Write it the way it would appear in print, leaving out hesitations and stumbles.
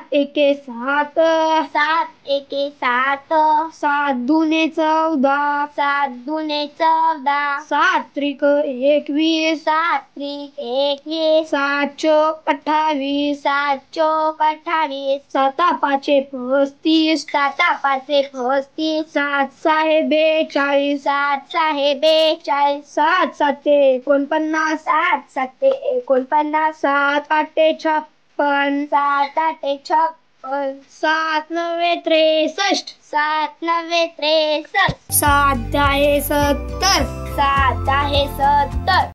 सात एके सात, सात एके सात, सात दुने 14, सात दुने 14, सात त्रिक 21, सात त्रिक 21, सात चोक 28, सात चोक 28, साता पाचे 35, साता पाचे 35, सात साहे 42, सात साहे 42, सात साते 49, सात साते 49, सात आठे 56, सात आठे 56, सात नवे 63, सात नवे 63, सात 10 70, सात 10 70.